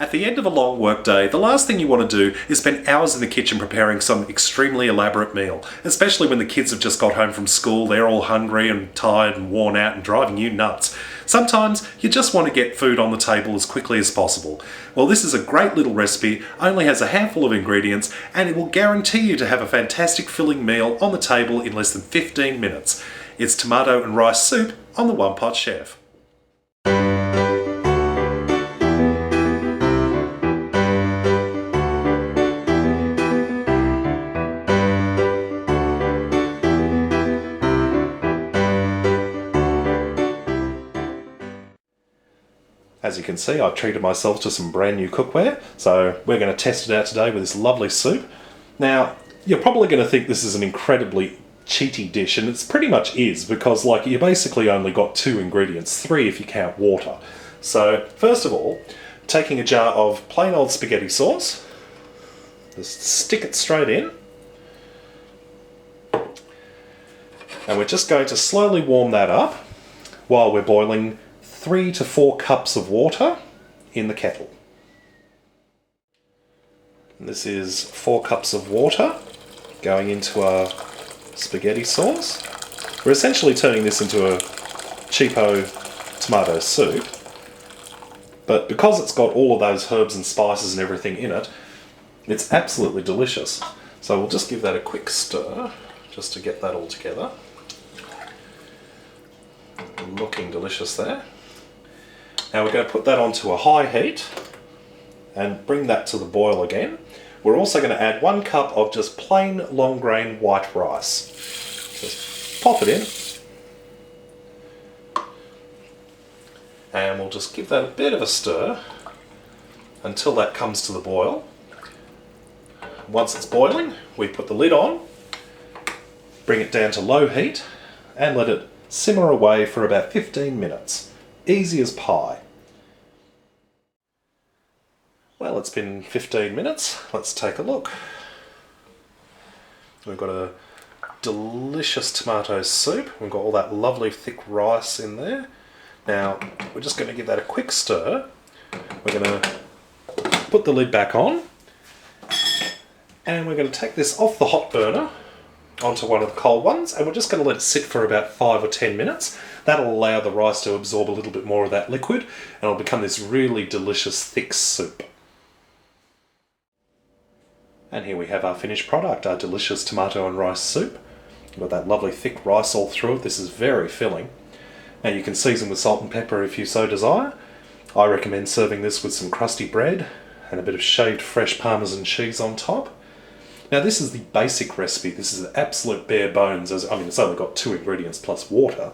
At the end of a long workday, the last thing you want to do is spend hours in the kitchen preparing some extremely elaborate meal, especially when the kids have just got home from school, they're all hungry and tired and worn out and driving you nuts. Sometimes you just want to get food on the table as quickly as possible. Well, this is a great little recipe, only has a handful of ingredients, and it will guarantee you to have a fantastic filling meal on the table in less than 15 minutes. It's tomato and rice soup on the One Pot Chef. As you can see, I've treated myself to some brand new cookware, so we're going to test it out today with this lovely soup. Now, you're probably going to think this is an incredibly cheaty dish, and it pretty much is, because you basically only got 2 ingredients, 3 if you count water. So, first of all, taking a jar of plain old spaghetti sauce, just stick it straight in, and we're just going to slowly warm that up while we're boiling 3 to 4 cups of water in the kettle. And this is 4 cups of water going into our spaghetti sauce. We're essentially turning this into a cheapo tomato soup, but because it's got all of those herbs and spices and everything in it, it's absolutely delicious. So we'll just give that a quick stir just to get that all together. Looking delicious there. Now we're going to put that onto a high heat and bring that to the boil again. We're also going to add 1 cup of just plain long grain white rice. Just pop it in. And we'll just give that a bit of a stir until that comes to the boil. Once it's boiling, we put the lid on, bring it down to low heat, and let it simmer away for about 15 minutes. Easy as pie. Well, it's been 15 minutes. Let's take a look. We've got a delicious tomato soup. We've got all that lovely thick rice in there. Now, we're just going to give that a quick stir. We're going to put the lid back on, and we're going to take this off the hot burner onto one of the cold ones, and we're just going to let it sit for about 5 or 10 minutes. That'll allow the rice to absorb a little bit more of that liquid, and it'll become this really delicious thick soup. And here we have our finished product, our delicious tomato and rice soup. We've got that lovely thick rice all through it. This is very filling. Now you can season with salt and pepper if you so desire. I recommend serving this with some crusty bread and a bit of shaved fresh Parmesan cheese on top. Now this is the basic recipe. This is absolute bare bones. It's only got 2 ingredients plus water.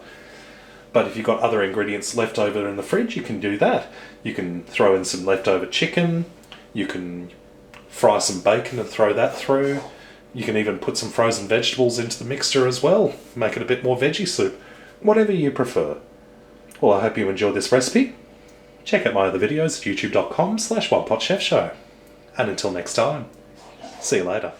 But if you've got other ingredients left over in the fridge, you can do that. You can throw in some leftover chicken. You can fry some bacon and throw that through. You can even put some frozen vegetables into the mixture as well. Make it a bit more veggie soup. Whatever you prefer. Well, I hope you enjoyed this recipe. Check out my other videos at youtube.com/OnePotChefShow. And until next time, see you later.